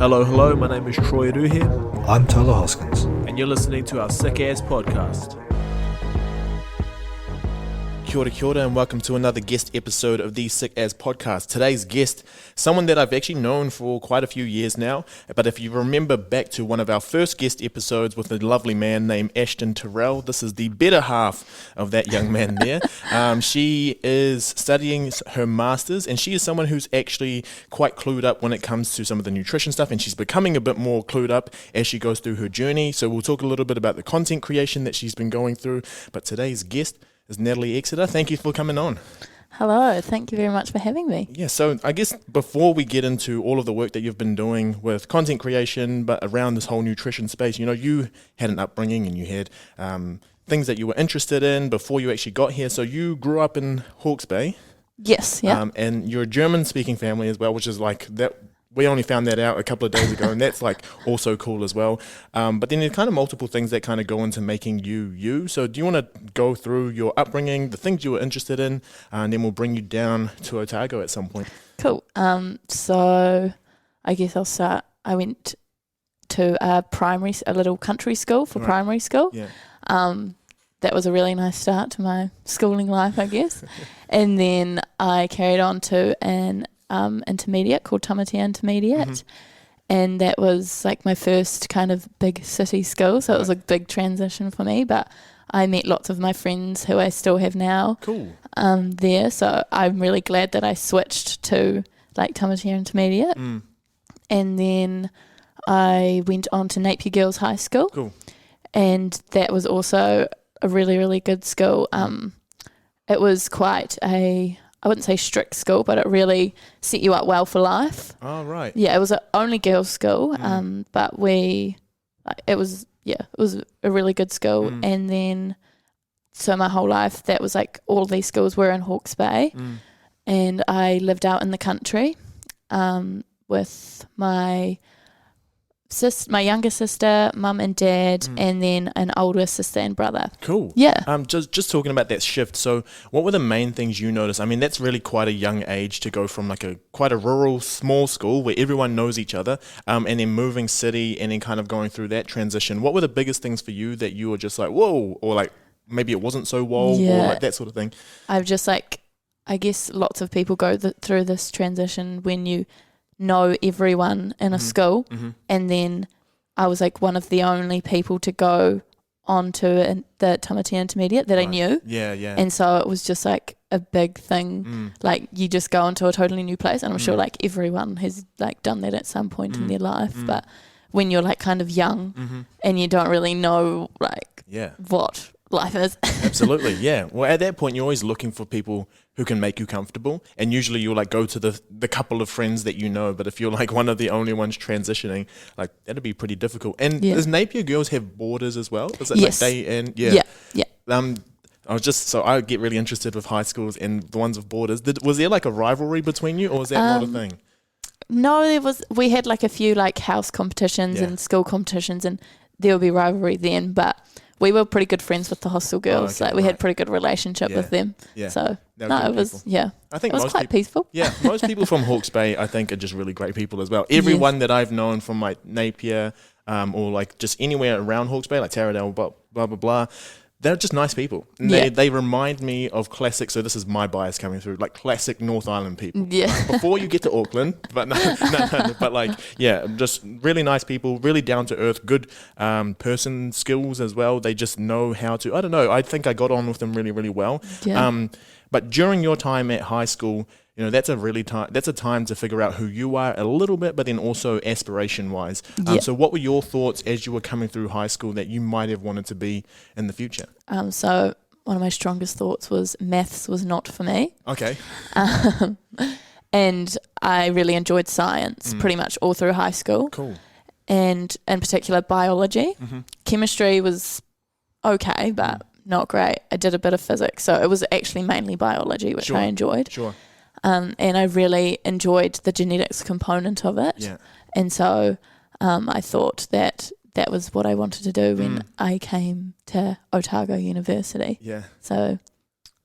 Hello, my name is Troy Adu here, I'm Tyler Hoskins. and you're listening to our Sick Ass podcast. Kia ora, and welcome to another guest episode of the Sick As podcast. Today's guest, someone that I've actually known for quite a few years now, but if you remember back to one of our first guest episodes with a lovely man named Ashton Terrell, this is the better half of that young man there. She is studying her masters, and she is someone who's actually quite clued up when it comes to some of the nutrition stuff, and she's becoming a bit more clued up as she goes through her journey. So we'll talk a little bit about the content creation that she's been going through, but today's guest is Natalie Exeter. Thank you for coming on. Hello, thank you very much for having me. Yeah, so I guess before we get into all of the work that you've been doing with content creation, but around this whole nutrition space, you know, you had an upbringing and you had things that you were interested in before you actually got here. So you grew up in Hawke's Bay. Yes, yeah. And you're a German-speaking family as well, which is like that. We only found that out a couple of days ago, and that's like also cool as well. But then there's kind of multiple things that kind of go into making you. So do you want to go through your upbringing, the things you were interested in, and then we'll bring you down to Otago at some point? Cool. So I guess I'll start. I went to a little country school for primary school. Yeah. That was a really nice start to my schooling life, I guess. And then I carried on to an intermediate called Tamatea Intermediate, and that was like my first kind of big city school, so it was a big transition for me, but I met lots of my friends who I still have now. Cool. There, so I'm really glad that I switched to like Tamatea Intermediate. And then I went on to Napier Girls High School. Cool. And that was also a really, really good school. It was quite I wouldn't say strict school, but it really set you up well for life. Oh, right. Yeah, it was an only girls' school, but it was a really good school. And then, so my whole life, that was like all these schools were in Hawke's Bay, and I lived out in the country with my younger sister, mum and dad, and then an older sister and brother. Cool. Yeah. Just talking about that shift. So what were the main things you noticed? I mean, that's really quite a young age to go from like quite a rural, small school where everyone knows each other, and then moving city and then kind of going through that transition. What were the biggest things for you that you were just like, whoa, or like maybe it wasn't so whoa, or like that sort of thing? I've just I guess lots of people go through this transition when you know everyone in a school, and then I was like one of the only people to go on to the Tamatea Intermediate that I knew. Yeah. And so it was just like a big thing. Like you just go into a totally new place, and I'm sure like everyone has like done that at some point in their life. But when you're like kind of young and you don't really know like what life is. Absolutely, yeah. Well, at that point, you're always looking for people who can make you comfortable, and usually you'll like go to the couple of friends that you know, but if you're like one of the only ones transitioning, like that'd be pretty difficult. And does Napier Girls have borders as well? Is it yes. like day and Yeah. I get really interested with high schools and the ones with borders. Was there like a rivalry between you, or was that not a thing? No, we had like a few like house competitions and school competitions, and there would be rivalry then, but we were pretty good friends with the hostel girls. We had pretty good relationship with them. Yeah. So it was I think it was quite peaceful. Yeah, most people from Hawke's Bay I think are just really great people as well. Everyone that I've known from like Napier or like just anywhere around Hawke's Bay, like Taradale, blah blah blah, they're just nice people. And they remind me of classic, so this is my bias coming through, like classic North Island people. Yeah. Before you get to Auckland, but no, but like, just really nice people, really down to earth, good person skills as well. They just know how to, I don't know, I think I got on with them really, really well. Yeah. But during your time at high school, you know, that's a time to figure out who you are a little bit, but then also aspiration-wise. So what were your thoughts as you were coming through high school that you might have wanted to be in the future? So one of my strongest thoughts was maths was not for me. Okay. And I really enjoyed science pretty much all through high school. Cool. And in particular, biology. Chemistry was okay, but not great. I did a bit of physics, so it was actually mainly biology, which I enjoyed. Sure. And I really enjoyed the genetics component of it. Yeah. And so I thought that was what I wanted to do when I came to Otago University. Yeah. So,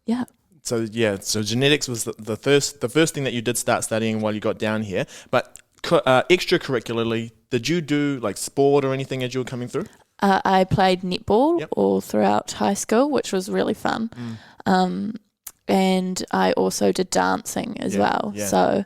yeah. So genetics was the first thing that you did start studying while you got down here. But extracurricularly, did you do like sport or anything as you were coming through? I played netball all throughout high school, which was really fun. And I also did dancing as well. Yeah. So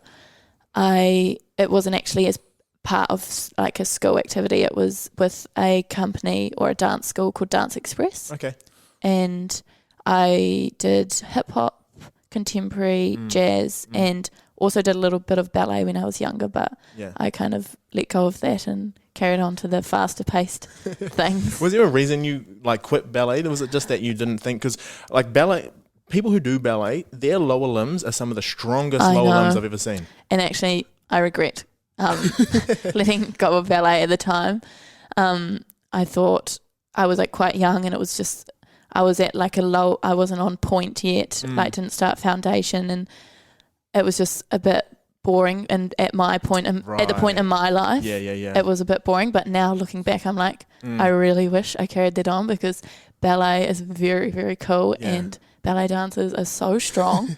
it wasn't actually as part of like a school activity. It was with a company or a dance school called Dance Express. Okay. And I did hip hop, contemporary, jazz, and also did a little bit of ballet when I was younger, but I kind of let go of that and carried on to the faster paced things. Was there a reason you like quit ballet? Was it just that you didn't think, because like ballet, people who do ballet, their lower limbs are some of the strongest lower limbs I've ever seen. And actually, I regret letting go of ballet at the time. I thought I was like quite young, and it was just, I was at like a low, I wasn't on point yet, like didn't start foundation, and it was just a bit boring. And at my point, at the point in my life, it was a bit boring. But now looking back, I'm like, I really wish I carried that on, because ballet is very, very cool, and ballet dancers are so strong,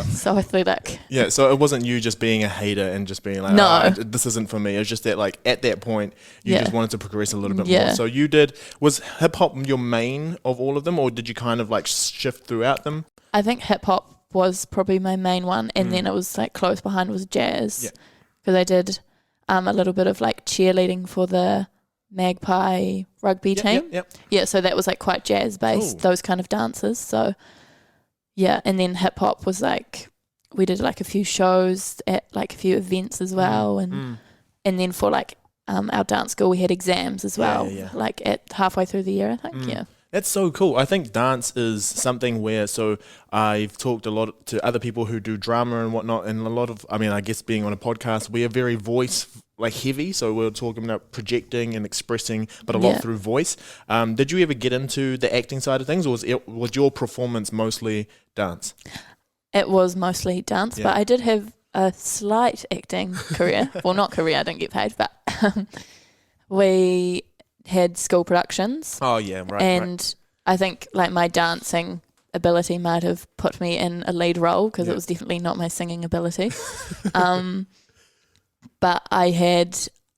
so athletic. Yeah, so it wasn't you just being a hater and just being like, no, this isn't for me. It's just that like at that point, you just wanted to progress a little bit more. So you did, was hip hop your main of all of them, or did you kind of like shift throughout them? I think hip hop was probably my main one, and then it was like close behind was jazz, because I did a little bit of like cheerleading for the Magpie rugby team. Yeah, so that was like quite jazz based, those kind of dances. So yeah, and then hip hop was like, we did like a few shows at like a few events as well, and then for like our dance school we had exams as well, like at halfway through the year, I think. That's so cool. I think dance is something where, so I've talked a lot to other people who do drama and whatnot, and a lot of, I mean, I guess being on a podcast, we are very voice like heavy, so we're talking about projecting and expressing, but a lot through voice. Did you ever get into the acting side of things, or was your performance mostly dance? It was mostly dance, but I did have a slight acting career. Well, not career, I don't get paid, but we had school productions. Oh yeah, right. And I think like my dancing ability might have put me in a lead role, because it was definitely not my singing ability. But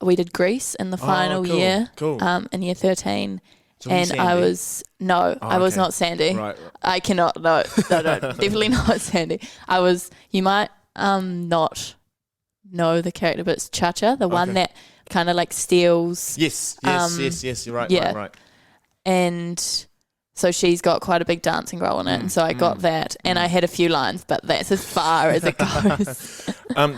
we did Grease in the final year, in year 13. So and I was, I was not Sandy. Right. I cannot, no, definitely not Sandy. You might not know the character, but it's Cha-Cha, the one that kind of like steals. Yes, you're right, right. And so she's got quite a big dancing role in it, and so I got that, and I had a few lines, but that's as far as it goes.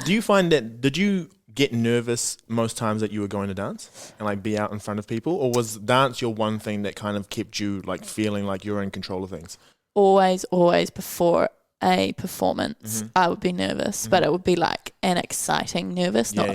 Do you find that, did you get nervous most times that you were going to dance and like be out in front of people, or was dance your one thing that kind of kept you like feeling like you're in control of things? Always before a performance, I would be nervous, but it would be like an exciting nervous, not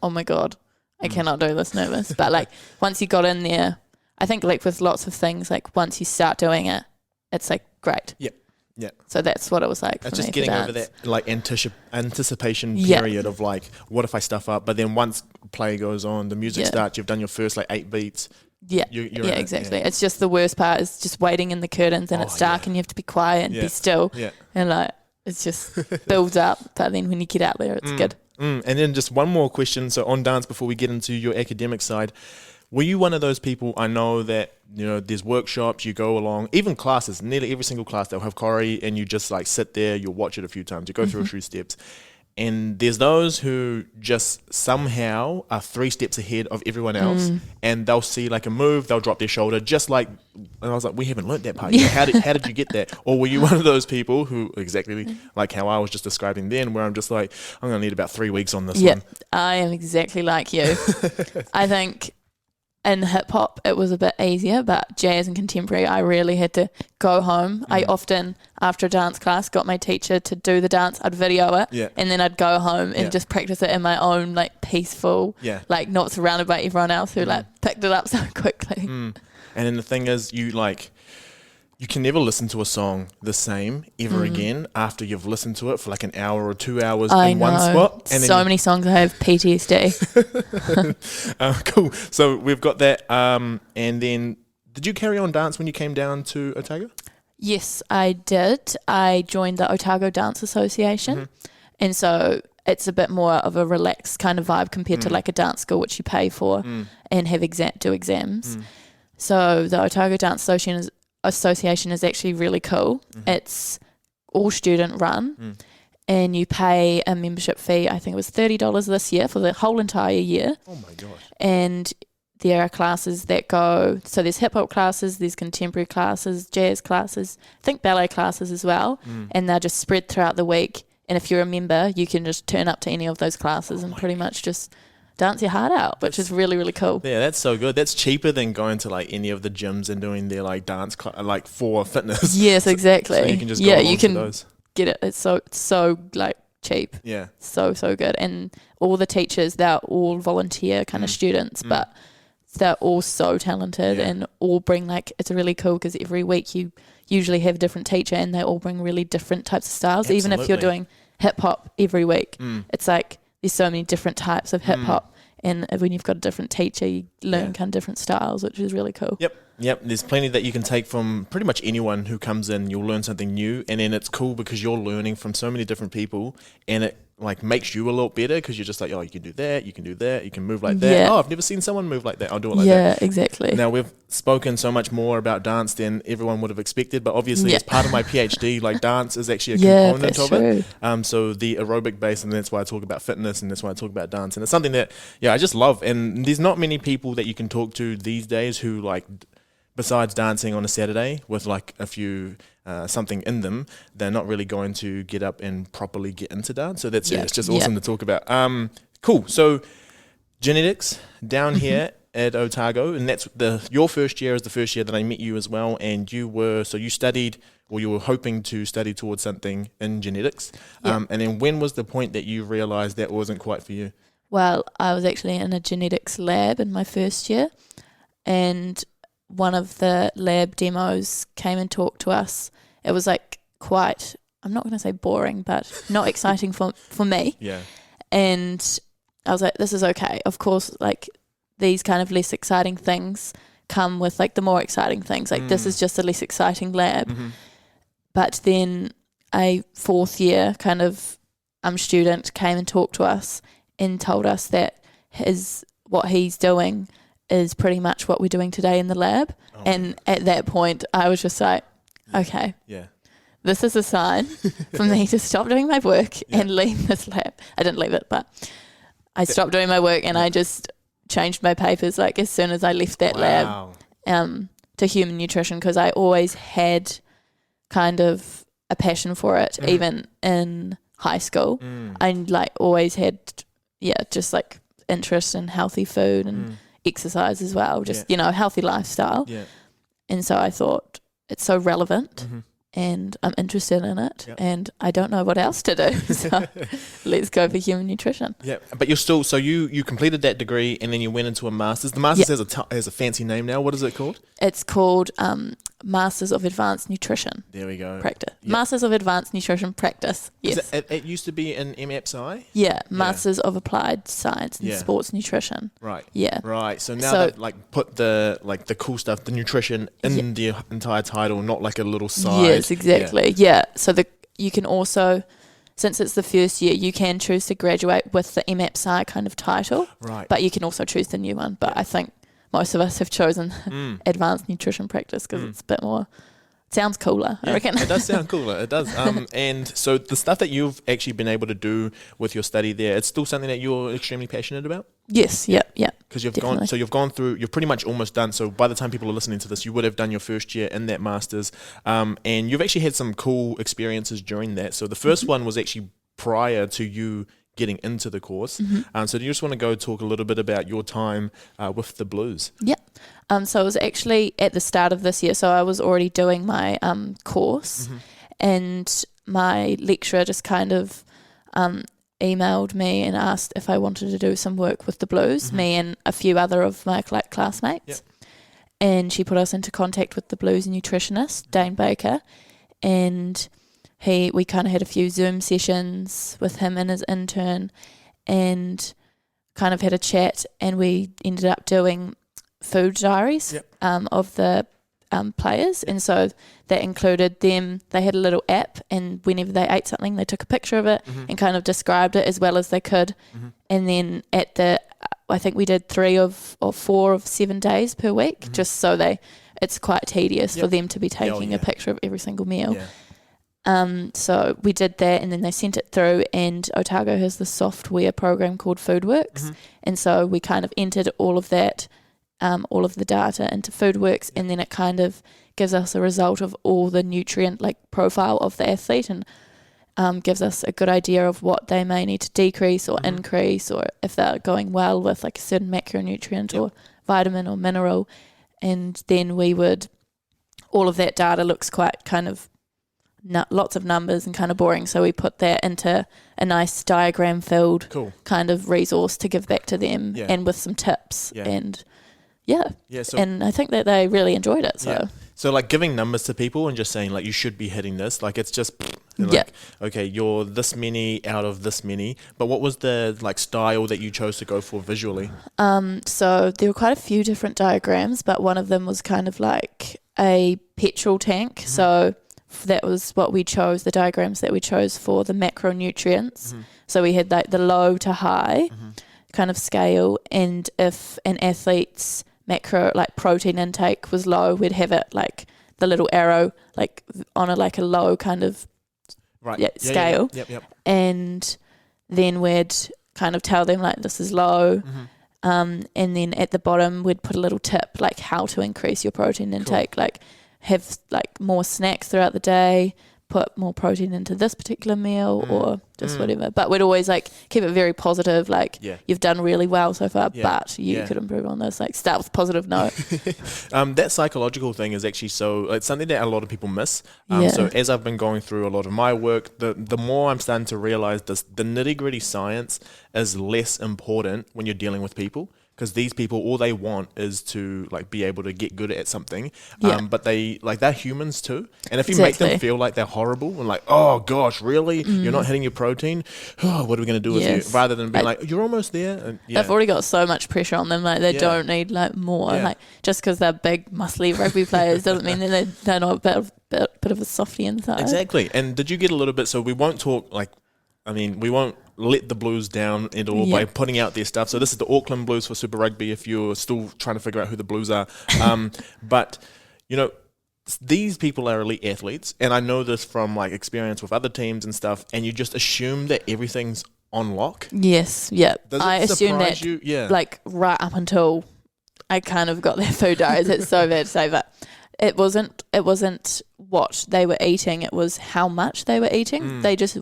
oh my God, I cannot do this nervous. But like once you got in there, I think like with lots of things, like once you start doing it, it's like great. Yep. Yeah. So that's what it was like for me. It's just getting over that like anticipation period of like, what if I stuff up? But then once play goes on, the music starts, you've done your first like 8 beats. Yeah, you're exactly. Yeah. It's just the worst part is just waiting in the curtains, and it's dark and you have to be quiet and be still. Yeah. And like it's just builds up, but then when you get out there, it's good. And then just one more question. So on dance, before we get into your academic side, were you one of those people? I know that, you know, there's workshops, you go along, even classes, nearly every single class, they'll have choreo, and you just like sit there, you'll watch it a few times, you go through a few steps. And there's those who just somehow are 3 steps ahead of everyone else, and they'll see like a move, they'll drop their shoulder, just like, and I was like, we haven't learnt that part yet. How did you get that? Or were you one of those people who, exactly like how I was just describing then, where I'm just like, I'm going to need about 3 weeks on this one. I am exactly like you. I think in hip hop it was a bit easier, but jazz and contemporary I really had to go home. I often, after a dance class, got my teacher to do the dance, I'd video it, and then I'd go home and just practice it in my own like peaceful, like not surrounded by everyone else who like picked it up so quickly. And then the thing is, you can never listen to a song the same ever again after you've listened to it for like an hour or 2 hours in one spot. And so many songs I have PTSD. Cool. So we've got that. And then did you carry on dance when you came down to Otago? Yes, I did. I joined the Otago Dance Association. And so it's a bit more of a relaxed kind of vibe compared to like a dance school, which you pay for and have do exams. So the Otago Dance Association is actually really cool. It's all student run, and you pay a membership fee. I think it was $30 this year for the whole entire year. Oh my gosh. And there are classes that go, so there's hip hop classes, there's contemporary classes, jazz classes, I think ballet classes as well, and they're just spread throughout the week. And if you're a member, you can just turn up to any of those classes and pretty much just dance your heart out, which is really, really cool. Yeah, that's so good. That's cheaper than going to like any of the gyms and doing their like dance like for fitness. Yes, exactly. So you can just go you can those. Get it. It's so like cheap. Yeah. So good. And all the teachers, they're all volunteer kind of students, but they're all so talented and all bring like, it's really cool because every week you usually have a different teacher and they all bring really different types of styles. Absolutely. Even if you're doing hip hop every week, it's like there's so many different types of hip hop. And when you've got a different teacher, you learn kind of different styles, which is really cool. Yep. There's plenty that you can take from pretty much anyone who comes in. You'll learn something new, and then it's cool because you're learning from so many different people, and it like makes you a lot better because you're just like, oh, you can do that, you can do that, you can move like that. Oh, I've never seen someone move like that. I'll do it like that. Yeah, exactly. Now we've spoken so much more about dance than everyone would have expected, but obviously as part of my PhD, like dance is actually a component of it. So the aerobic base, and that's why I talk about fitness, and that's why I talk about dance, and it's something that I just love. And there's not many people that you can talk to these days who like, besides dancing on a Saturday with like a few something in them, they're not really going to get up and properly get into dance. So that's it's just awesome to talk about. Cool. So genetics down here at Otago, and that's your first year is the first year that I met you as well. And you were you studied, or you were hoping to study towards something in genetics. And then when was the point that you realised that wasn't quite for you? Well, I was actually in a genetics lab in my first year, and one of the lab demos came and talked to us. It was like quite, I'm not going to say boring, but not exciting for me. Yeah. And I was like, this is okay. Of course, like these kind of less exciting things come with like the more exciting things. Like this is just a less exciting lab. But then a fourth year kind of student came and talked to us and told us that what he's doing is pretty much what we're doing today in the lab. And at that point, I was just like, okay, this is a sign for me to stop doing my work and leave this lab. I didn't leave it, but I stopped doing my work and I just changed my papers like as soon as I left that lab to human nutrition, because I always had kind of a passion for it, even in high school. I like always had, just like interest in healthy food and exercise as well, just healthy lifestyle. And so I thought it's so relevant and I'm interested in it and I don't know what else to do, so let's go for human nutrition. But you're still, so you completed that degree and then you went into a master's. The master's has a fancy name now. What is it called? It's called Masters of Advanced Nutrition. There we go. Practice. Masters of Advanced Nutrition Practice. Yes. It used to be an MAPSI? Masters of Applied Science and Sports Nutrition. Right. Yeah. Right. So now that like put the cool stuff, the nutrition in the entire title, not like a little side. Yes, exactly. Yeah. So you can also, since it's the first year, you can choose to graduate with the MAPSI kind of title. Right. But you can also choose the new one. But I think most of us have chosen Advanced Nutrition Practice because it's a bit more, sounds cooler, I reckon. It does sound cooler, it does. And so the stuff that you've actually been able to do with your study there, it's still something that you're extremely passionate about? Yes, yeah. Because you've gone through, you're pretty much almost done. So by the time people are listening to this, you would have done your first year in that master's. And you've actually had some cool experiences during that. So the first one was actually prior to you getting into the course. So do you just want to go talk a little bit about your time with the Blues? So it was actually at the start of this year. So I was already doing my course and my lecturer just kind of emailed me and asked if I wanted to do some work with the Blues, me and a few other of my classmates. And she put us into contact with the Blues nutritionist, Dane Baker, and we kind of had a few Zoom sessions with him and his intern and kind of had a chat, and we ended up doing food diaries of the players, and so that included them. They had a little app, and whenever they ate something, they took a picture of it and kind of described it as well as they could. And then I think we did 3 or 4 of 7 days per week, just so it's quite tedious for them to be taking a picture of every single meal. So we did that, and then they sent it through, and Otago has the software program called FoodWorks, and so we kind of entered all of that, all of the data into FoodWorks, and then it kind of gives us a result of all the nutrient profile of the athlete, and gives us a good idea of what they may need to decrease or increase, or if they're going well with like a certain macronutrient or vitamin or mineral. And then all of that data looks quite kind of lots of numbers and kind of boring, so we put that into a nice diagram filled kind of resource to give back to them, and with some tips, and and I think that they really enjoyed it. So like giving numbers to people and just saying like you should be hitting this, like it's just okay, you're this many out of this many. But what was the like style that you chose to go for visually? So there were quite a few different diagrams, but one of them was kind of like a petrol tank. So that was what we chose, the diagrams that we chose for the macronutrients. So we had like the low to high kind of scale, and if an athlete's protein intake was low, we'd have it like the little arrow like on a low kind of scale. And then we'd kind of tell them like this is low. And then at the bottom we'd put a little tip like how to increase your protein intake, like have like more snacks throughout the day, put more protein into this particular meal, or just whatever. But we'd always like keep it very positive, like you've done really well so far, but you could improve on this, like start with a positive note. That psychological thing is actually it's something that a lot of people miss. So as I've been going through a lot of my work, the more I'm starting to realize the nitty gritty science is less important when you're dealing with people. Because these people, all they want is to like be able to get good at something, but they're humans too. And if you make them feel like they're horrible and like, oh gosh, really, you're not hitting your protein, oh, what are we going to do with you? Rather than being like, you're almost there. And, they've already got so much pressure on them, like they don't need like more. Like just because they're big, muscly rugby players doesn't mean that they're not a bit of a softie inside. Exactly. And did you get a little bit? So we won't talk we won't let the Blues down at all by putting out their stuff. So this is the Auckland Blues for Super Rugby, if you're still trying to figure out who the Blues are. But, these people are elite athletes, and I know this from like experience with other teams and stuff, and you just assume that everything's on lock. Yes, yeah. I assume that like right up until I kind of got their food diaries. It's so bad to say, but it wasn't what they were eating, it was how much they were eating. They just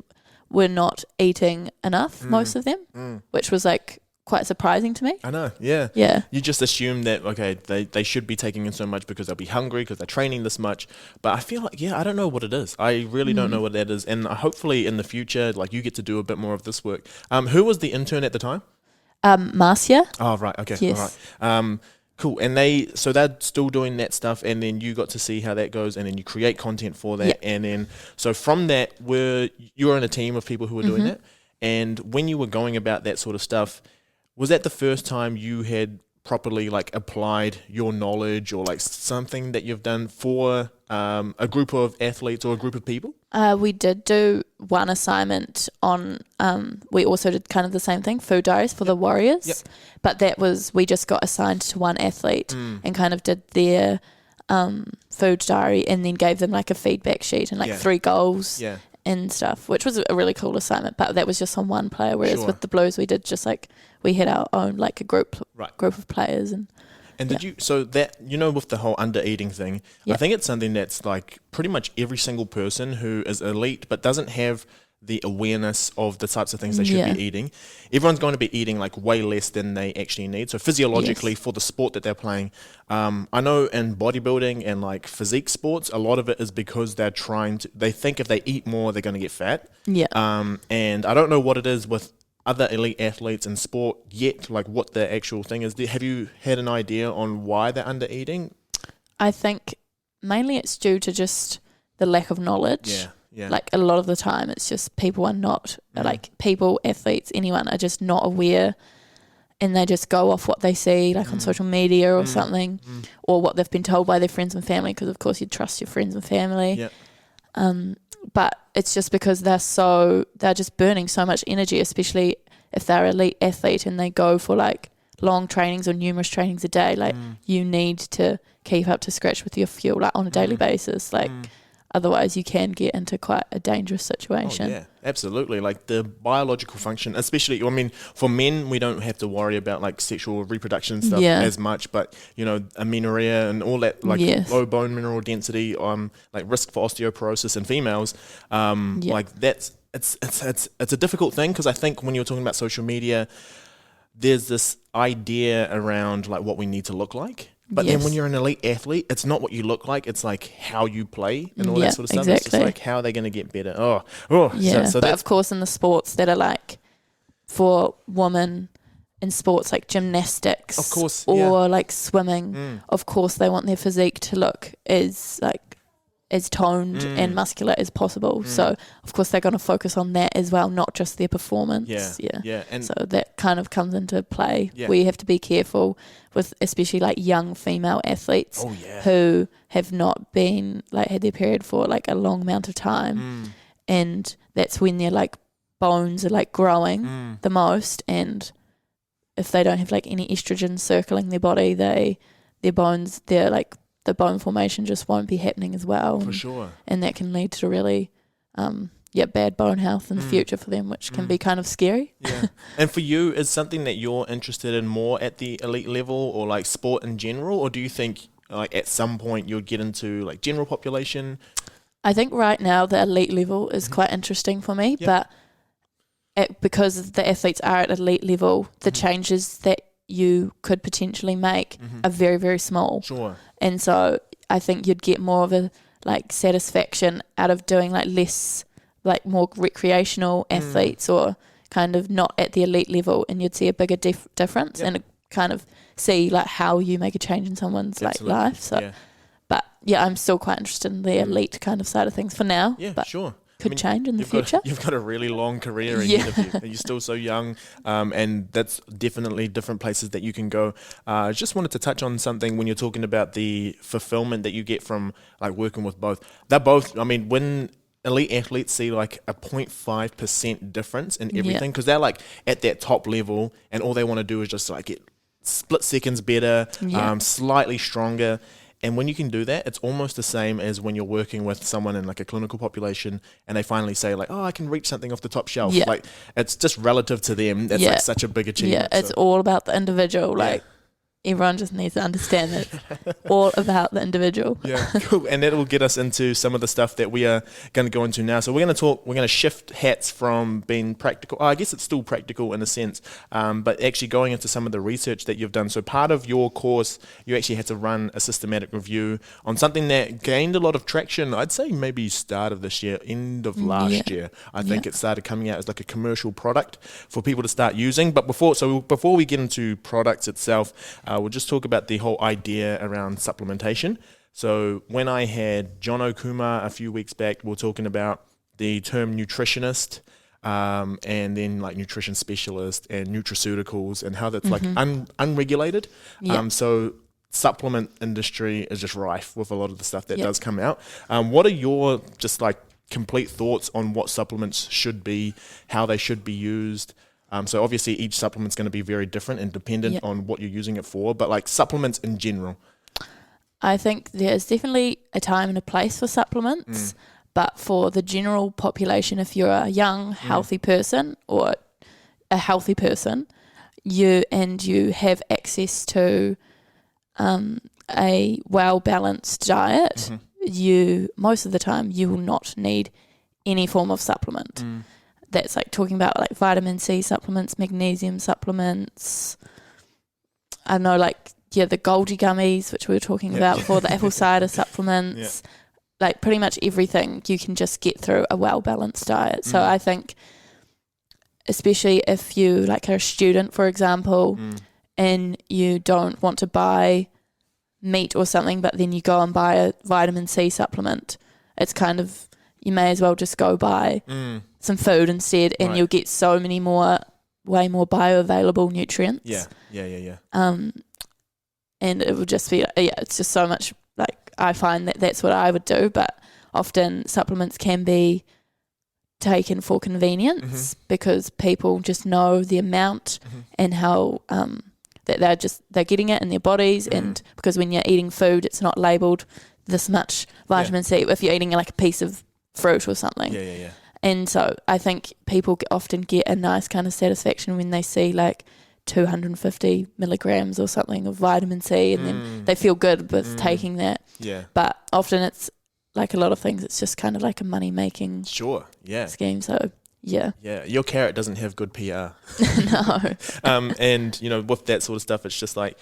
were not eating enough, most of them, which was like quite surprising to me. I know, yeah. Yeah. You just assume that, okay, they should be taking in so much because they'll be hungry because they're training this much. But I feel like, I don't know what it is. I really don't know what that is. And hopefully in the future, like you get to do a bit more of this work. Who was the intern at the time? Marcia. Oh, right. Okay. Yes. All right. Cool. And they're still doing that stuff, and then you got to see how that goes, and then you create content for that. And then, so from that, you were in a team of people who were doing that. And when you were going about that sort of stuff, was that the first time you had properly like applied your knowledge or like something that you've done for a group of athletes or a group of people? We did do one assignment on, we also did kind of the same thing, food diaries for the Warriors, but that was, we just got assigned to one athlete and kind of did their food diary and then gave them like a feedback sheet and like 3 goals and stuff, which was a really cool assignment, but that was just on one player, whereas with the Blues we did just like, we had our own like a group of players. And did you, so that, with the whole under eating thing, I think it's something that's like pretty much every single person who is elite but doesn't have the awareness of the types of things they should be eating. Everyone's going to be eating like way less than they actually need. So physiologically for the sport that they're playing, I know in bodybuilding and like physique sports, a lot of it is because they think if they eat more, they're going to get fat. And I don't know what it is with other elite athletes in sport yet, like what the actual thing is. Have you had an idea on why they're under eating? I think mainly it's due to just the lack of knowledge. Like a lot of the time it's just people are not, like people, athletes, anyone are just not aware and they just go off what they see, like on social media or something, or what they've been told by their friends and family, because of course you trust your friends and family. Yep. But it's just because they're just burning so much energy, especially if they're an elite athlete and they go for like long trainings or numerous trainings a day. Like you need to keep up to scratch with your fuel like on a daily basis. Like otherwise you can get into quite a dangerous situation. Oh, yeah, absolutely. Like the biological function, especially, I mean, for men, we don't have to worry about like sexual reproduction stuff as much, but you know, amenorrhea and all that, like low bone mineral density, like risk for osteoporosis in females, like that's, it's a difficult thing, because I think when you're talking about social media, there's this idea around like what we need to look like. But then when you're an elite athlete, it's not what you look like. It's like how you play and all that sort of stuff. Exactly. It's just like how are they going to get better. Yeah, so but of course in the sports that are like for women in sports like gymnastics, of course, or like swimming, of course they want their physique to look as toned and muscular as possible. So of course they're going to focus on that as well, not just their performance. And so that kind of comes into play where you have to be careful with especially like young female athletes who have not been like had their period for like a long amount of time, and that's when their like bones are like growing the most, and if they don't have like any estrogen circling their body, their bones, they're like the bone formation just won't be happening as well. For sure. And that can lead to really bad bone health in the future for them, which can be kind of scary. Yeah. And for you, is something that you're interested in more at the elite level, or like sport in general, or do you think like at some point you'll get into like general population? I think right now the elite level is quite interesting for me, but because the athletes are at elite level, the changes that you could potentially make are very, very small. Sure. And so I think you'd get more of a like satisfaction out of doing like less, like more recreational athletes or kind of not at the elite level, and you'd see a bigger difference and kind of see like how you make a change in someone's like life. So, but I'm still quite interested in the elite kind of side of things for now. Yeah, but sure. Could change in the future. You've got a really long career ahead of you. You're still so young, and that's definitely different places that you can go. I just wanted to touch on something when you're talking about the fulfillment that you get from like working with both. They're both, I mean, when elite athletes see like a 0.5% difference in everything, because they're like at that top level and all they want to do is just like get split seconds better, slightly stronger. And when you can do that, it's almost the same as when you're working with someone in like a clinical population and they finally say like, oh, I can reach something off the top shelf. Like it's just relative to them. That's like such a big achievement. Yeah, it's all about the individual. Like everyone just needs to understand that all about the individual. Yeah, cool. And that will get us into some of the stuff that we are going to go into now. So we're going to shift hats from being practical. I guess it's still practical in a sense, but actually going into some of the research that you've done. So part of your course, you actually had to run a systematic review on something that gained a lot of traction. I'd say maybe start of this year, end of last year. I think it started coming out as like a commercial product for people to start using. But before we get into products itself, we'll just talk about the whole idea around supplementation. So when I had John Okuma a few weeks back, we were talking about the term nutritionist, and then like nutrition specialist and nutraceuticals, and how that's like unregulated. So supplement industry is just rife with a lot of the stuff that does come out. What are your just like complete thoughts on what supplements should be, how they should be used? So obviously each supplement's going to be very different and dependent on what you're using it for, but like supplements in general. I think there's definitely a time and a place for supplements, but for the general population, if you're a young, healthy person or a healthy person, you have access to a well-balanced diet, most of the time you will not need any form of supplement. That's like talking about like vitamin C supplements, magnesium supplements. I don't know, like, the Golgi gummies, which we were talking about before, the apple cider supplements, like pretty much everything you can just get through a well-balanced diet. So I think, especially if you like are a student, for example, and you don't want to buy meat or something, but then you go and buy a vitamin C supplement, it's kind of, you may as well just go buy some food instead, and you'll get so many more way more bioavailable nutrients. Yeah. And it would just be, it's just so much, like, I find that that's what I would do, but often supplements can be taken for convenience because people just know the amount and how that they're getting it in their bodies, and because when you're eating food, it's not labelled this much vitamin C if you're eating like a piece of fruit or something. Yeah. And so I think people often get a nice kind of satisfaction when they see like 250 milligrams or something of vitamin C, and then they feel good with taking that. Yeah. But often it's like a lot of things, it's just kind of like a money making scheme. So yeah. Your carrot doesn't have good PR. No. And with that sort of stuff, it's just like,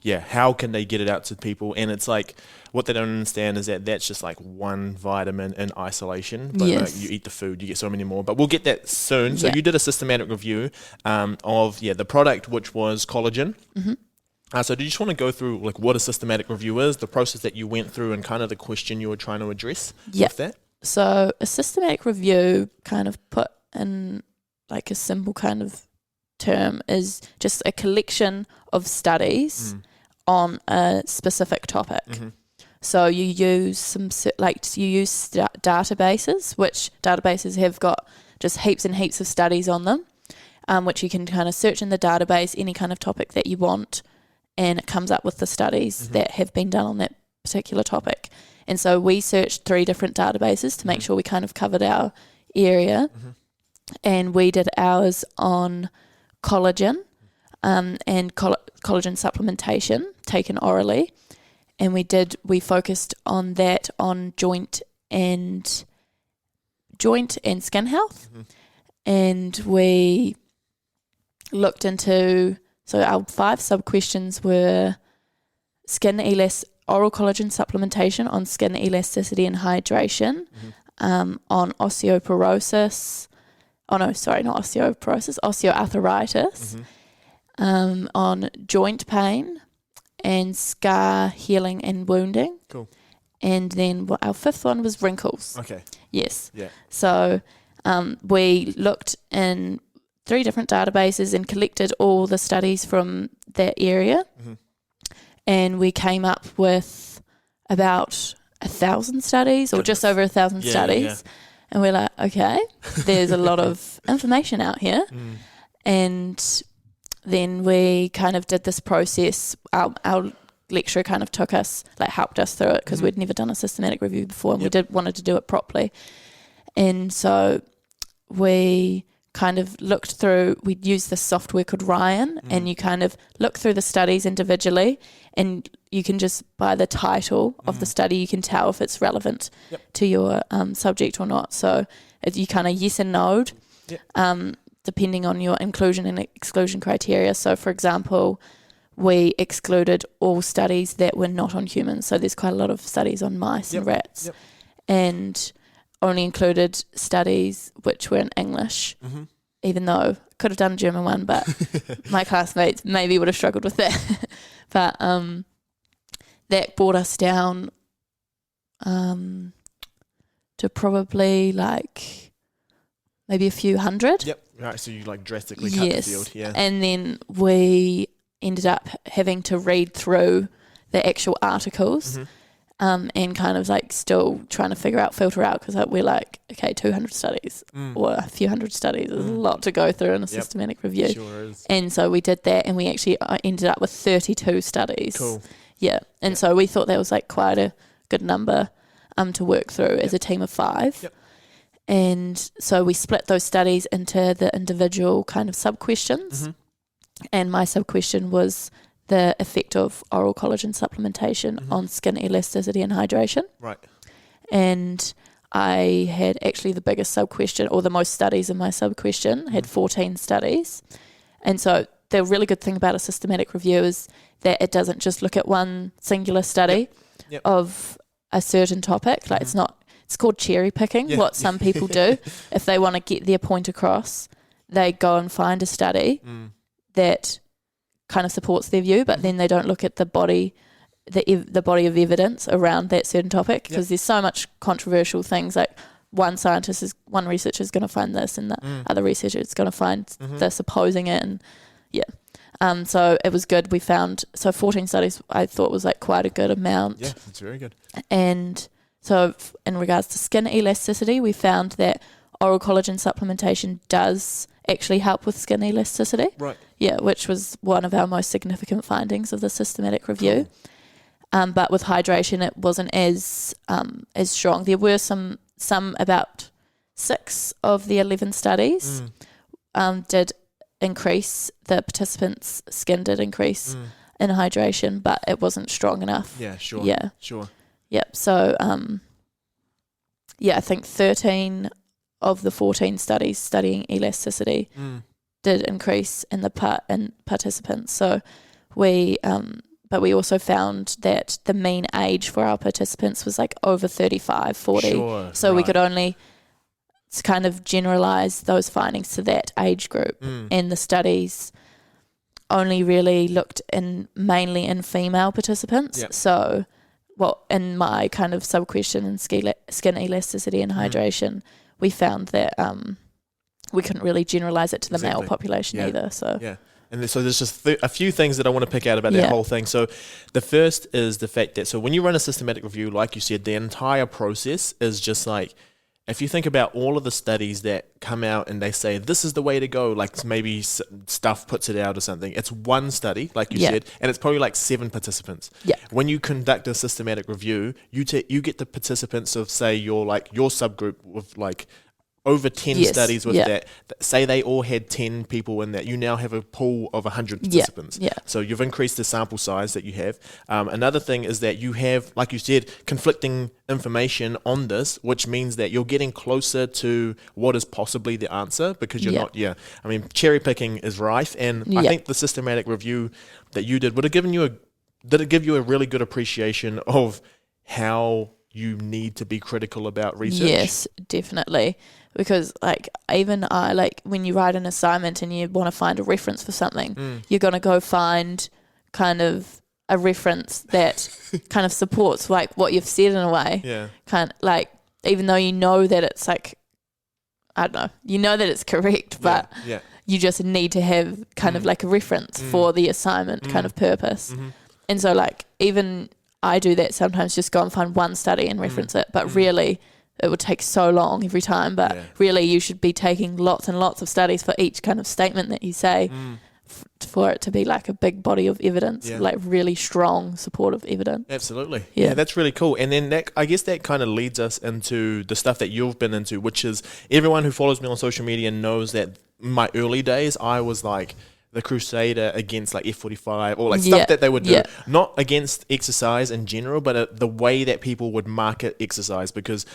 how can they get it out to people? And it's like, what they don't understand is that that's just like one vitamin in isolation. But you eat the food, you get so many more. But we'll get that soon. So you did a systematic review of the product, which was collagen. So do you just want to go through like what a systematic review is, the process that you went through, and kind of the question you were trying to address with that? So a systematic review, kind of put in like a simple kind of term, is just a collection of studies on a specific topic. So you use databases, which databases have got just heaps and heaps of studies on them, which you can kind of search in the database any kind of topic that you want, and it comes up with the studies that have been done on that particular topic. And so we searched 3 different databases to make sure we kind of covered our area. And we did ours on collagen and collagen supplementation taken orally. And we focused on that on joint and skin health. And we looked into, so our 5 sub-questions were oral collagen supplementation on skin elasticity and hydration, on osteoarthritis, on joint pain and scar healing and wounding. Cool. And then our 5th one was wrinkles. Okay. Yes. Yeah. So we looked in 3 different databases and collected all the studies from that area. And we came up with about 1,000 studies, or just over 1,000 studies. Yeah. And we're like, okay, there's a lot of information out here. And then we kind of did this process. Our lecturer kind of helped us through it, because we'd never done a systematic review before, and we wanted to do it properly. And so we kind of looked through, we'd used this software called Ryan, and you kind of look through the studies individually, and you can just, by the title of the study, you can tell if it's relevant to your subject or not. So if you kind of yes and no, depending on your inclusion and exclusion criteria. So for example, we excluded all studies that were not on humans. So there's quite a lot of studies on mice and rats, and only included studies which were in English, even though I could have done a German one, but my classmates maybe would have struggled with that. But that brought us down to probably like maybe a few hundred. Right, so you like drastically cut the field. Yeah. And then we ended up having to read through the actual articles. And kind of like still trying to filter out, because we're like, okay, 200 studies or a few hundred studies is a lot to go through in a systematic review. Sure is. And so we did that, and we actually ended up with 32 studies. Cool. Yeah. And so we thought that was like quite a good number to work through as a team of 5. And so we split those studies into the individual kind of sub-questions. And my sub-question was the effect of oral collagen supplementation on skin elasticity and hydration. Right. And I had actually the biggest sub-question, or the most studies in my sub-question, had 14 studies. And so the really good thing about a systematic review is that it doesn't just look at one singular study of a certain topic. Like it's called cherry picking, what some people do. If they want to get their point across, they go and find a study that kind of supports their view, but then they don't look at the body of evidence around that certain topic, because there's so much controversial things like one researcher is going to find this, and the other researcher is going to find this opposing it, and so it was good. We found 14 studies. I thought was like quite a good amount. Yeah, it's very good. And so in regards to skin elasticity, we found that oral collagen supplementation does actually help with skin elasticity. Right. Yeah, which was one of our most significant findings of the systematic review. Cool. But with hydration, it wasn't as strong. There were some about 6 of the 11 studies did increase, the participants' skin did increase in hydration, but it wasn't strong enough. Yeah, sure. Yeah. Sure. Yep. So, I think 13 of the 14 studies studying elasticity did increase in participants. So but we also found that the mean age for our participants was like over 35, 40. Sure, so we could only kind of generalize those findings to that age group. And the studies only really looked mainly in female participants. Yep. So in my kind of sub-question in skin elasticity and hydration, we found that we couldn't really generalize it to the male population either. So yeah. And so there's just a few things that I want to pick out about that whole thing. So the first is the fact that, so when you run a systematic review, like you said, the entire process is just like, if you think about all of the studies that come out and they say, this is the way to go, like maybe Stuff puts it out or something, it's one study, like you said, and it's probably like 7 participants. Yeah. When you conduct a systematic review, you get the participants of, say, your subgroup with like over 10 studies with that. Say they all had 10 people in that. You now have a pool of 100 participants. Yeah. So you've increased the sample size that you have. Another thing is that you have, like you said, conflicting information on this, which means that you're getting closer to what is possibly the answer, because you're not, I mean, cherry picking is rife. And I think the systematic review that you did, did it give you a really good appreciation of how you need to be critical about research? Yes, definitely. Because like even when you write an assignment and you want to find a reference for something, you're going to go find kind of a reference that kind of supports like what you've said in a way. Yeah. Kind of like, even though you know that it's like, I don't know, you know that it's correct, but you just need to have kind of like a reference for the assignment kind of purpose. And so like even I do that sometimes, just go and find one study and reference it, but really it would take so long every time. But really you should be taking lots and lots of studies for each kind of statement that you say for it to be like a big body of evidence, like really strong supportive evidence. Absolutely. Yeah, that's really cool. And then I guess that kind of leads us into the stuff that you've been into, which is, everyone who follows me on social media knows that in my early days I was like the crusader against like F45 or like stuff that they would do, not against exercise in general, but the way that people would market exercise, because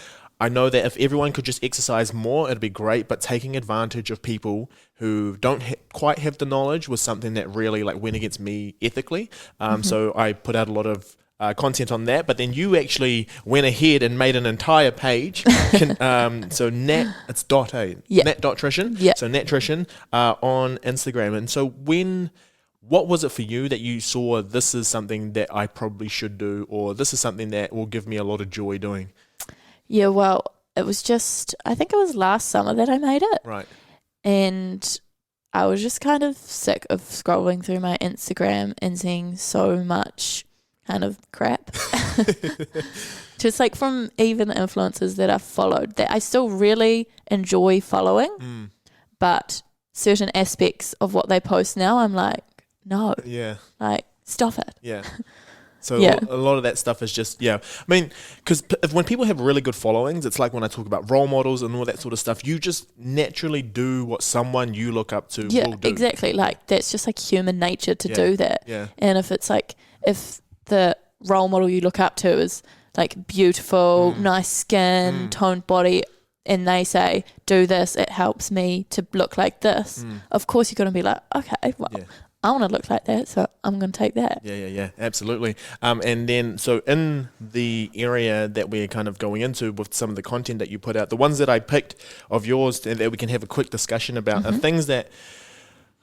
I know that if everyone could just exercise more, it'd be great, but taking advantage of people who don't quite have the knowledge was something that really like went against me ethically. So I put out a lot of content on that, but then you actually went ahead and made an entire page. So it's Nat.Trition. So Nat.Trition on Instagram. And so what was it for you that you saw, this is something that I probably should do, or this is something that will give me a lot of joy doing? Yeah, well, it was just, I think it was last summer that I made it. Right. And I was just kind of sick of scrolling through my Instagram and seeing so much kind of crap. Just like from even influencers that I've followed that I still really enjoy following, but certain aspects of what they post now, I'm like, no. Yeah. Like, stop it. Yeah. So a lot of that stuff is just, I mean, because when people have really good followings, it's like when I talk about role models and all that sort of stuff, you just naturally do what someone you look up to will do. Exactly. Like, that's just like human nature to do that. Yeah. And if it's like, if the role model you look up to is like beautiful, nice skin, toned body, and they say, do this, it helps me to look like this, of course you're going to be like, okay, well, I want to look like that, so I'm going to take that. Yeah, absolutely. And then, so in the area that we're kind of going into with some of the content that you put out, the ones that I picked of yours that we can have a quick discussion about are things that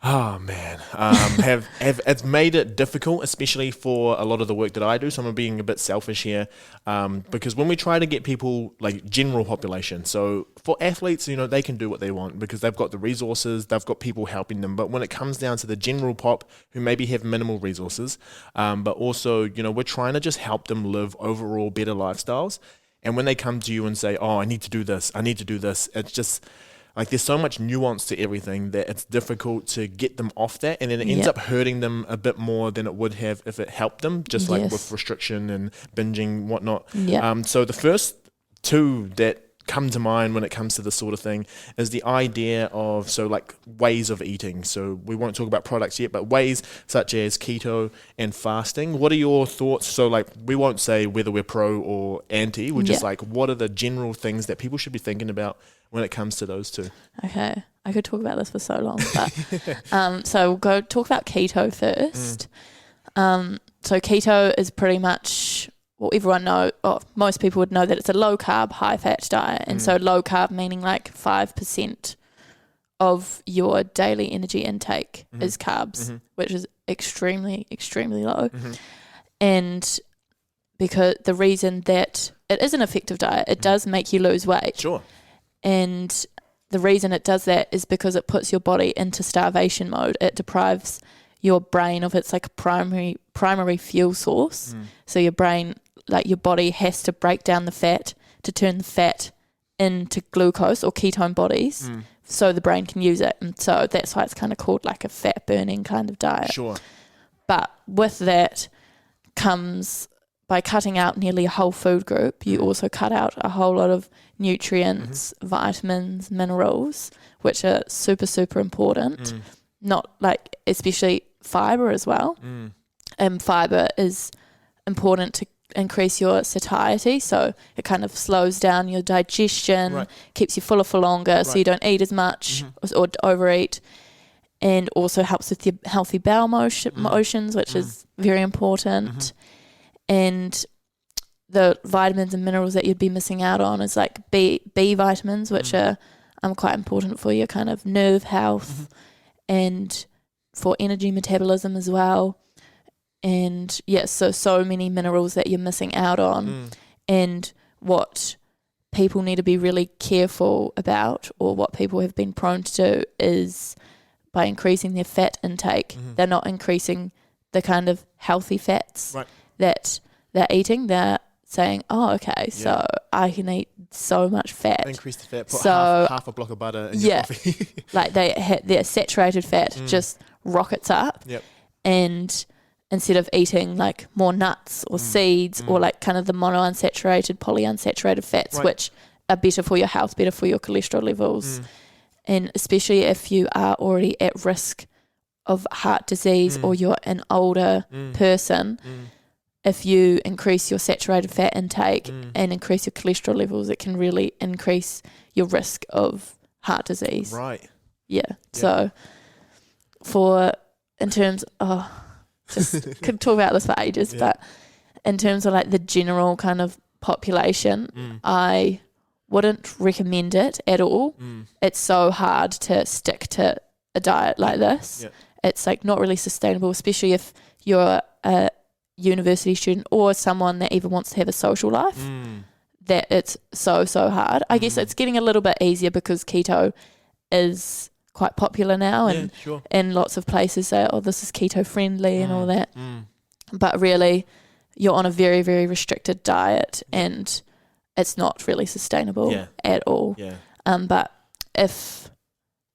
Oh man, have it's made it difficult, especially for a lot of the work that I do. So I'm being a bit selfish here, because when we try to get people like general population, so for athletes, they can do what they want because they've got the resources, they've got people helping them. But when it comes down to the general pop who maybe have minimal resources, but also we're trying to just help them live overall better lifestyles. And when they come to you and say, "Oh, I need to do this, I need to do this," it's just like there's so much nuance to everything that it's difficult to get them off that, and then it ends up hurting them a bit more than it would have if it helped them, just like with restriction and binging, whatnot. So the first two that come to mind when it comes to this sort of thing is the idea of ways of eating. So we won't talk about products yet, but ways such as keto and fasting. What are your thoughts? So we won't say whether we're pro or anti. We're just what are the general things that people should be thinking about when it comes to those two? Okay, I could talk about this for so long, but so we'll go talk about keto first. So keto is pretty much, most people would know that it's a low carb, high fat diet, and so low carb meaning 5% of your daily energy intake is carbs, which is extremely, extremely low. And because the reason that it is an effective diet, it does make you lose weight. Sure. And the reason it does that is because it puts your body into starvation mode. It deprives your brain of its primary fuel source. So your brain, your body has to break down the fat to turn the fat into glucose or ketone bodies so the brain can use it. And so that's why it's kind of called a fat burning kind of diet. Sure. But with that comes, by cutting out nearly a whole food group, you also cut out a whole lot of nutrients, vitamins, minerals, which are super, super important. Not especially fiber as well. And fiber is important to increase your satiety, so it kind of slows down your digestion, keeps you fuller for longer, so you don't eat as much or overeat, and also helps with your healthy bowel motions, which is very important. And the vitamins and minerals that you'd be missing out on is B vitamins, which are quite important for your kind of nerve health and for energy metabolism as well. And so many minerals that you're missing out on. And what people need to be really careful about, or what people have been prone to do, is by increasing their fat intake, they're not increasing the kind of healthy fats that they're eating. They're saying, oh, okay, so I can eat so much fat. Increase the fat, put half a block of butter in your coffee. Their saturated fat just rockets up. And instead of eating more nuts or seeds or kind of the monounsaturated, polyunsaturated fats, which are better for your health, better for your cholesterol levels. And especially if you are already at risk of heart disease or you're an older person, if you increase your saturated fat intake and increase your cholesterol levels, it can really increase your risk of heart disease. Right. So in terms of, just could talk about this for ages, but in terms of the general kind of population, I wouldn't recommend it at all. It's so hard to stick to a diet like this. It's not really sustainable, especially if you're a university student or someone that even wants to have a social life. That it's so hard. I guess it's getting a little bit easier because keto is quite popular now, and lots of places say, oh, this is keto friendly and all that. But really, you're on a very, very restricted diet, and it's not really sustainable at all. But if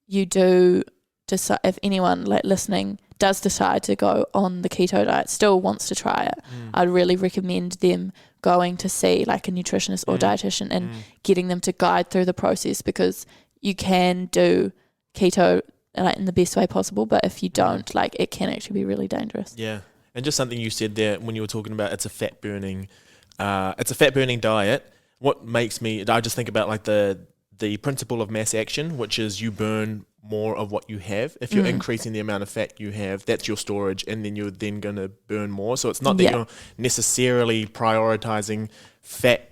you do decide, if anyone listening does decide to go on the keto diet, still wants to try it, I'd really recommend them going to see a nutritionist or dietitian and getting them to guide through the process, because you can do keto in the best way possible, but if you don't, it can actually be really dangerous. And just something you said there when you were talking about it's a fat burning diet. What makes me, I just think about the principle of mass action, which is you burn more of what you have. If you're increasing the amount of fat you have, that's your storage, and then you're then going to burn more. So it's not that you're necessarily prioritizing fat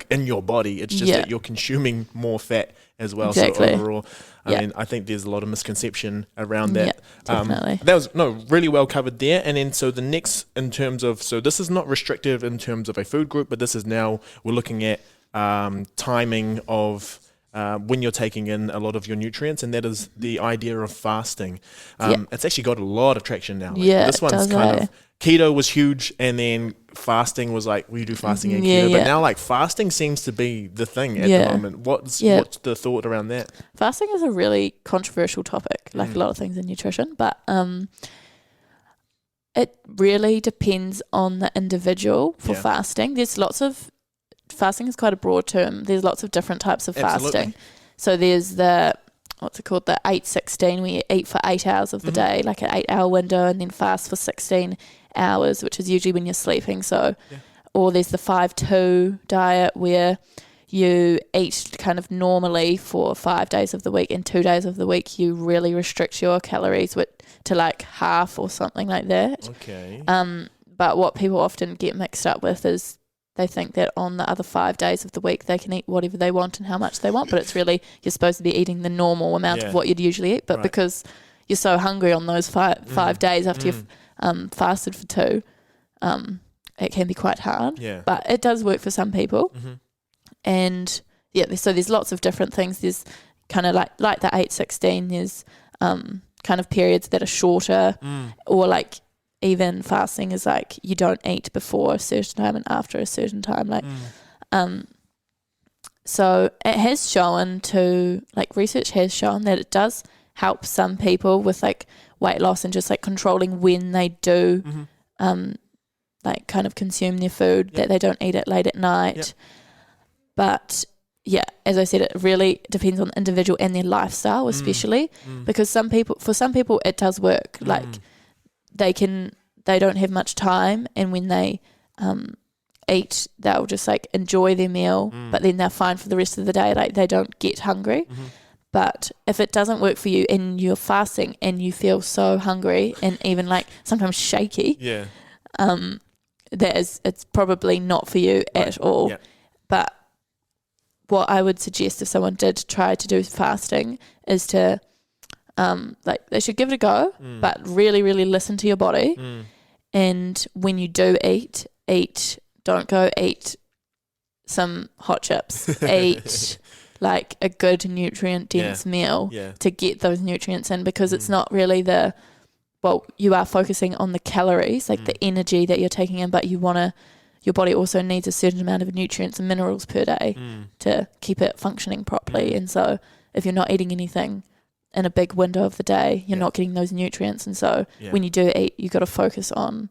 in your body. It's just that you're consuming more fat as well. Exactly. So overall, I mean, I think there's a lot of misconception around that. Definitely. That was really well covered there. And then so the next in terms of, so this is not restrictive in terms of a food group, but this is now we're looking at timing of when you're taking in a lot of your nutrients, and that is the idea of fasting. It's actually got a lot of traction now. This one's kind of, keto was huge, and then fasting was like, we do fasting and keto, but now like fasting seems to be the thing at the moment. What's the thought around that? Fasting is a really controversial topic, like a lot of things in nutrition, but it really depends on the individual for fasting. There's lots of, fasting is quite a broad term. There's lots of different types of fasting. So there's the, what's it called, the 8-16, where you eat for 8 hours of the day, like an 8-hour window, and then fast for 16 hours, which is usually when you're sleeping. So, or there's the 5-2 diet, where you eat kind of normally for 5 days of the week, and 2 days of the week you really restrict your calories to like half or something like that. Okay. But what people often get mixed up with is they think that on the other 5 days of the week they can eat whatever they want and how much they want, but it's really, you're supposed to be eating the normal amount of what you'd usually eat. But because you're so hungry on those five days after you've fasted for 2, it can be quite hard. Yeah. But it does work for some people. And so there's lots of different things. There's kind of like the 8-16, there's kind of periods that are shorter, or like even fasting is like you don't eat before a certain time and after a certain time. Like, so it has shown research has shown that it does help some people with like weight loss and just like controlling when they do like kind of consume their food, that they don't eat it late at night. But as I said, it really depends on the individual and their lifestyle, especially because for some people it does work. Like they don't have much time, and when they eat, they'll just like enjoy their meal, but then they're fine for the rest of the day. Like they don't get hungry. But if it doesn't work for you and you're fasting and you feel so hungry and even like sometimes shaky, it's probably not for you at all. But what I would suggest if someone did try to do fasting is to they should give it a go, but really, really listen to your body. And when you do eat, don't go eat some hot chips. Eat like a good nutrient dense meal to get those nutrients in, because it's not really you are focusing on the calories, like the energy that you're taking in, but your body also needs a certain amount of nutrients and minerals per day to keep it functioning properly. And so if you're not eating anything in a big window of the day, you're not getting those nutrients. And so when you do eat, you've got to focus on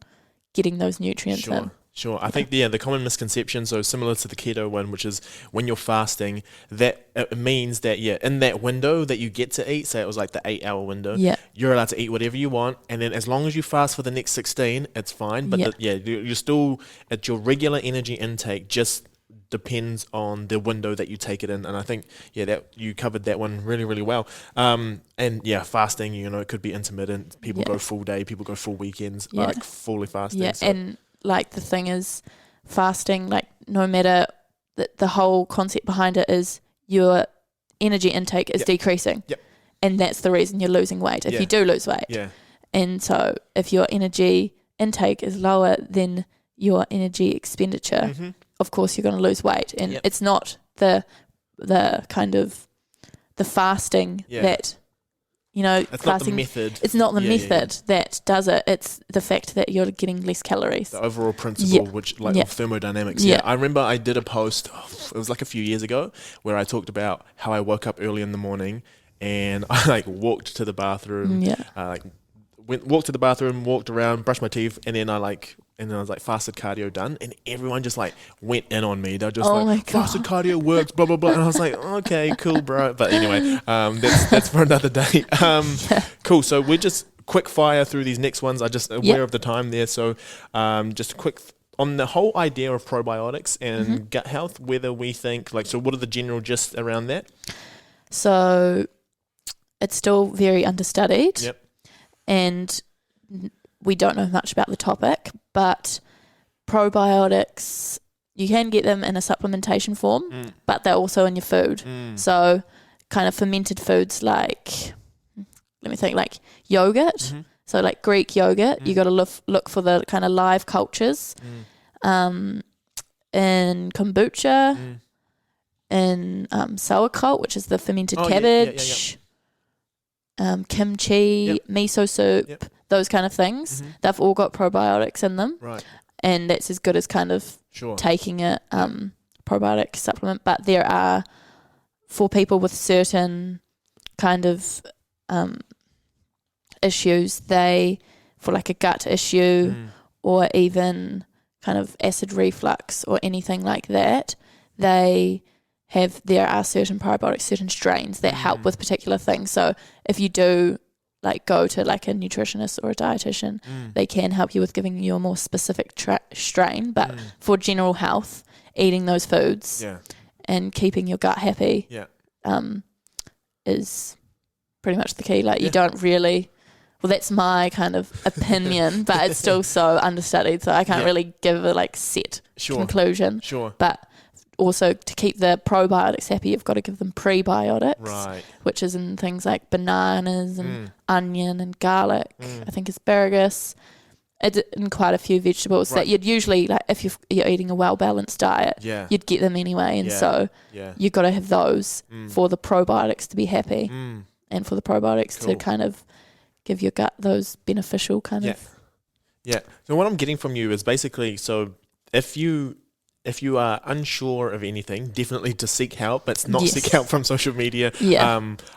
getting those nutrients in. Sure. I think, the common misconception, so similar to the keto one, which is when you're fasting, that it means that, in that window that you get to eat, say it was like the 8-hour window, you're allowed to eat whatever you want. And then as long as you fast for the next 16, it's fine. But you're still at your regular energy intake, just depends on the window that you take it in. And I think, that you covered that one really, really well. And fasting, it could be intermittent. People go full day, people go full weekends, like fully fasting. Yeah, so. And like the thing is, fasting, like no matter the whole concept behind it is your energy intake is decreasing. And that's the reason you're losing weight, if you do lose weight. And so if your energy intake is lower than your energy expenditure, of course you're going to lose weight. And it's not the kind of the fasting that, it's fasting, not the method. It's not the method that does it. It's the fact that you're getting less calories. The overall principle, which of thermodynamics. I remember I did a post, it was like a few years ago, where I talked about how I woke up early in the morning and I like walked to the bathroom, walked to the bathroom, walked around, brushed my teeth, and then I was like, fasted cardio done, and everyone just like went in on me. They're just fasted cardio works, blah blah blah, and I was like, okay, cool, bro. But anyway, that's for another day. Cool. So we're just quick fire through these next ones. I just aware of the time there, so just quick on the whole idea of probiotics and gut health. Whether we think so what are the general gist around that? So it's still very understudied. And we don't know much about the topic, but probiotics, you can get them in a supplementation form, but they're also in your food. So kind of fermented foods like, let me think, like yogurt. So like Greek yogurt, you got to look for the kind of live cultures. In kombucha, in sauerkraut, which is the fermented cabbage, kimchi, miso soup, those kind of things. They've all got probiotics in them. Right. And that's as good as kind of taking a probiotic supplement. But there are, for people with certain kind of issues, for like a gut issue or even kind of acid reflux or anything like that, there are certain probiotics, certain strains that help with particular things. So if you do like go to like a nutritionist or a dietitian, they can help you with giving you a more specific strain. But for general health, eating those foods and keeping your gut happy is pretty much the key. Like you don't really, well, that's my kind of opinion, but it's still so understudied, so I can't really give a like set conclusion. But also to keep the probiotics happy, you've got to give them prebiotics, which is in things like bananas and onion and garlic, I think asparagus, and quite a few vegetables that you'd usually, like if you're eating a well-balanced diet, you'd get them anyway. And so you've got to have those for the probiotics to be happy and for the probiotics to kind of give your gut those beneficial kind of... Yeah. So what I'm getting from you is basically, so if you are unsure of anything, definitely to seek help, but not seek help from social media,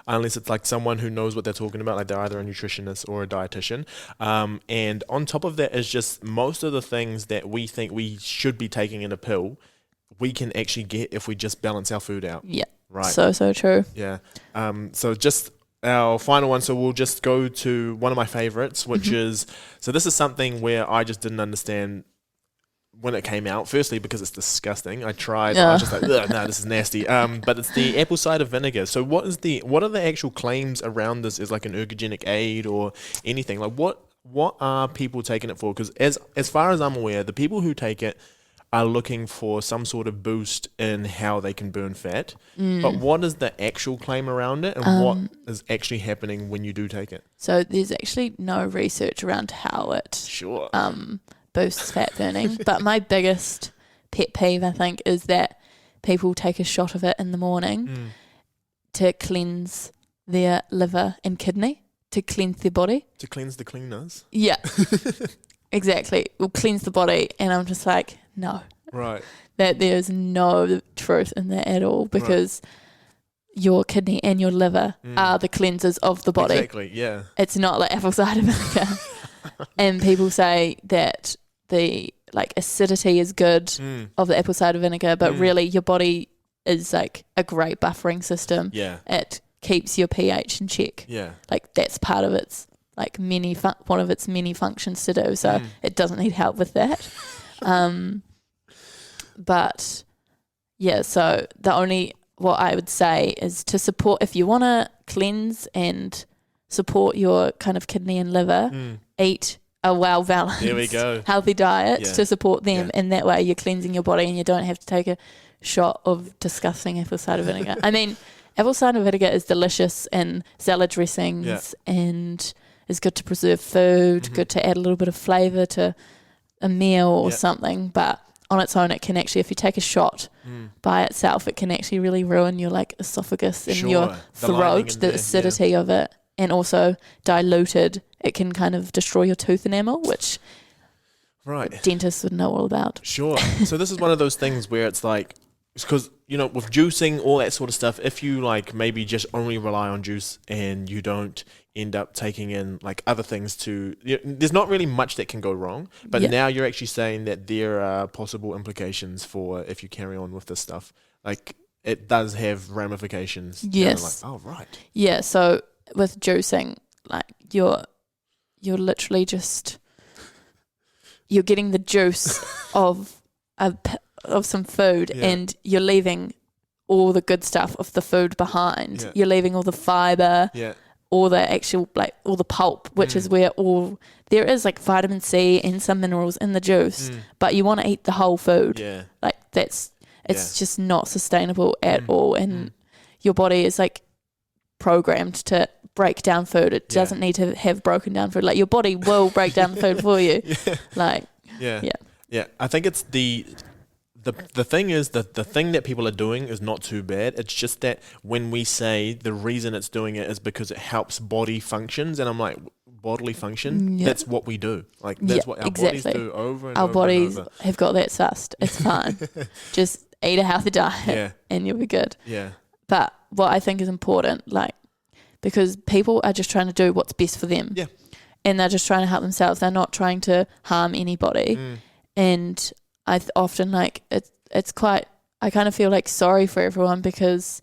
unless it's like someone who knows what they're talking about, like they're either a nutritionist or a dietitian. And on top of that is just most of the things that we think we should be taking in a pill, we can actually get if we just balance our food out. Yeah. Right. So true. Yeah. So just our final one, so we'll just go to one of my favorites, which is, so this is something where I just didn't understand when it came out, firstly because it's disgusting. I tried, I was just like, no, this is nasty. But it's the apple cider vinegar. So what are the actual claims around this as like an ergogenic aid or anything? Like what are people taking it for? Because as far as I'm aware, the people who take it are looking for some sort of boost in how they can burn fat. But what is the actual claim around it, and what is actually happening when you do take it? So there's actually no research around how it boosts fat burning. But my biggest pet peeve, I think, is that people take a shot of it in the morning to cleanse their liver and kidney, to cleanse their body. To cleanse the cleaners? Yeah, exactly. Will cleanse the body. And I'm just like, no. Right. That there's no truth in that at all, because your kidney and your liver are the cleansers of the body. Exactly, yeah. It's not like apple cider vinegar. And people say that the like acidity is good of the apple cider vinegar, but really your body is like a great buffering system. Yeah. It keeps your pH in check. Yeah. Like that's part of its like one of its many functions to do. So it doesn't need help with that. But yeah, so what I would say is to support, if you want to cleanse and support your kind of kidney and liver, eat a well-balanced, healthy diet to support them. And that way you're cleansing your body and you don't have to take a shot of disgusting apple cider vinegar. I mean, apple cider vinegar is delicious in salad dressings and is good to preserve food, good to add a little bit of flavour to a meal or something, but on its own it can actually, if you take a shot by itself, it can actually really ruin your like esophagus and your throat, the acidity of it, and also diluted it can kind of destroy your tooth enamel, which dentists would know all about. Sure. So this is one of those things where it's like, because with juicing, all that sort of stuff, if you like maybe just only rely on juice and you don't end up taking in like other things there's not really much that can go wrong. But now you're actually saying that there are possible implications for if you carry on with this stuff. Like it does have ramifications. Yes. Like, oh right. Yeah. So with juicing, like you're literally just you're getting the juice of some food and you're leaving all the good stuff of the food behind. You're leaving all the fiber, all the actual like all the pulp, which is where there is like vitamin C and some minerals in the juice, but you want to eat the whole food. Like it's just not sustainable at all, and your body is like programmed to break down food. It doesn't need to have broken down food. Like your body will break down the food for you. Like, yeah. I think it's the thing is that the thing that people are doing is not too bad. It's just that when we say the reason it's doing it is because it helps body functions, and I'm like, bodily function, that's what we do. Like that's what our bodies do over and our over bodies and over. have got that sussed. It's fine. Just eat a healthy diet and you'll be good. Yeah. But what I think is important, like, because people are just trying to do what's best for them. Yeah. And they're just trying to help themselves. They're not trying to harm anybody. And I often, like, it's quite, I kind of feel like sorry for everyone, because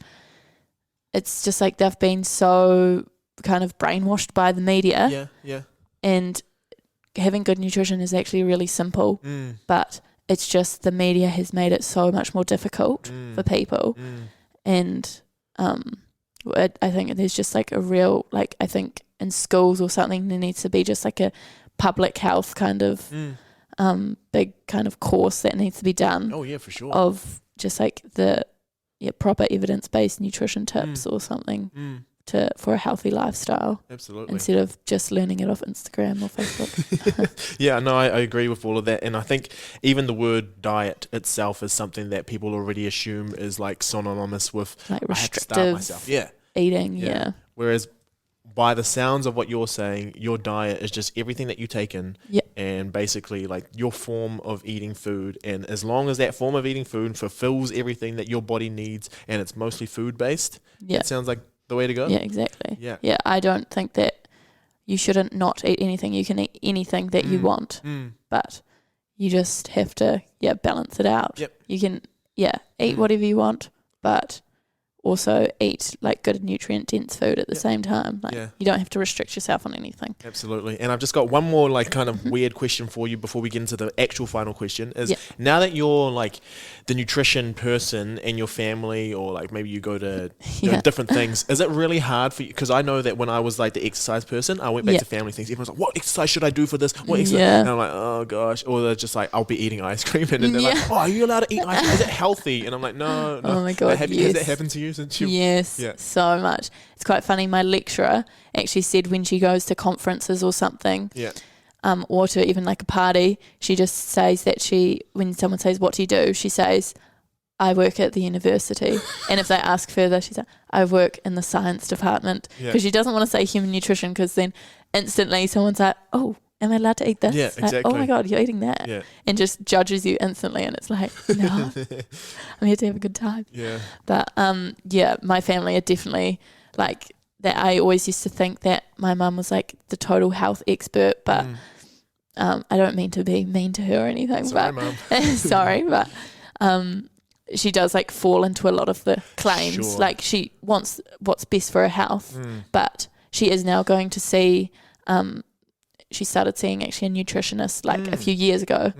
it's just like they've been so kind of brainwashed by the media. Yeah. And having good nutrition is actually really simple, but it's just the media has made it so much more difficult for people. And I think there's just like a real, like, I think in schools or something there needs to be just like a public health kind of big kind of course that needs to be done. Oh yeah, for sure. Of just like the proper evidence-based nutrition tips or something for a healthy lifestyle. Absolutely. Instead of just learning it off Instagram or Facebook. Yeah, no, I agree with all of that. And I think even the word diet itself is something that people already assume is like synonymous with like restrictive eating. Yeah. Whereas by the sounds of what you're saying, your diet is just everything that you take in and basically like your form of eating food. And as long as that form of eating food fulfills everything that your body needs and it's mostly food-based, it sounds like the way to go. Yeah, exactly. Yeah, I don't think that you shouldn't not eat anything. You can eat anything that you want, but you just have to balance it out. Yep. You can eat whatever you want, but also eat like good nutrient dense food at the same time. Like you don't have to restrict yourself on anything. Absolutely. And I've just got one more like kind of weird question for you before we get into the actual final question is now that you're like the nutrition person in your family, or like maybe you go to different things, is it really hard for you? Because I know that when I was like the exercise person, I went back to family things. Everyone's like, what exercise should I do for this? What exercise? And I'm like, oh gosh. Or they're just like, I'll be eating ice cream. And then they're like, oh, are you allowed to eat ice cream? Is it healthy? And I'm like, no. Oh my God, has that happened to you? Yes, so much. It's quite funny. My lecturer actually said when she goes to conferences or something, or to even like a party, she just says that when someone says, what do you do? She says, I work at the university. And if they ask further, she's like, I work in the science department. Because she doesn't want to say human nutrition, because then instantly someone's like, oh, am I allowed to eat this? Yeah, exactly. Like, oh my God, you're eating that. Yeah. And just judges you instantly. And it's like, no, I'm here to have a good time. Yeah. But my family are definitely like that. I always used to think that my mum was like the total health expert, but I don't mean to be mean to her or anything. Sorry, but sorry, but she does like fall into a lot of the claims. Sure. Like she wants what's best for her health, but she is now going to see she started seeing actually a nutritionist like a few years ago.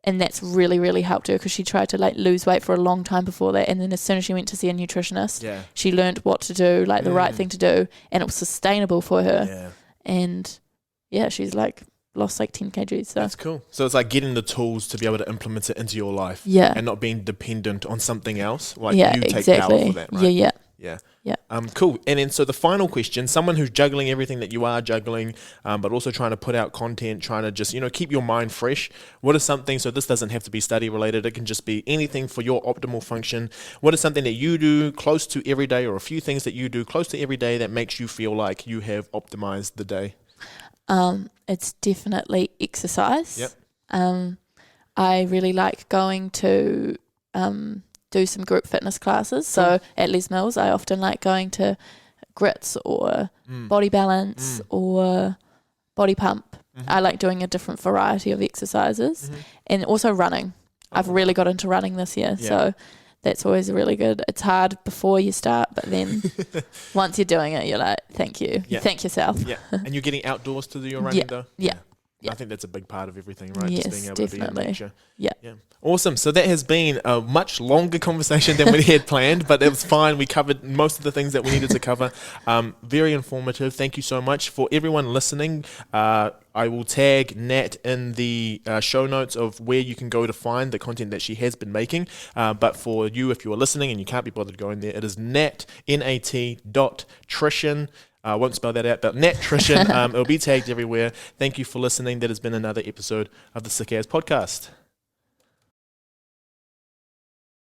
And that's really, really helped her, because she tried to like lose weight for a long time before that. And then as soon as she went to see a nutritionist, she learned what to do, like the right thing to do, and it was sustainable for her. Yeah. And she's like lost like 10 kgs. So that's cool. So it's like getting the tools to be able to implement it into your life. Yeah. And not being dependent on something else. Like you take power for that, right? Yeah. Yeah. Cool. And then so the final question, someone who's juggling everything that you are juggling, but also trying to put out content, trying to just, keep your mind fresh. What is something, so this doesn't have to be study related, it can just be anything for your optimal function. What is something that you do close to every day, or a few things that you do close to every day that makes you feel like you have optimized the day? It's definitely exercise. Yep. I really like going to do some group fitness classes. So at Les Mills, I often like going to grits or body balance or body pump. I like doing a different variety of exercises, and also running. I've really got into running this year, so that's always really good. It's hard before you start, but then once you're doing it, you're like, thank you. You thank yourself. Yeah. And you're getting outdoors to do your running though? Yeah. I think that's a big part of everything, right? Yes, just being able definitely. to be in nature. Yeah. Awesome. So that has been a much longer conversation than we had planned, but it was fine. We covered most of the things that we needed to cover. Very informative. Thank you so much. For everyone listening, I will tag Nat in the show notes of where you can go to find the content that she has been making. But for you, if you are listening and you can't be bothered going there, it is nat.trition. I won't spell that out, but Nattrition. It'll be tagged everywhere. Thank you for listening. That has been another episode of the Sick As Podcast.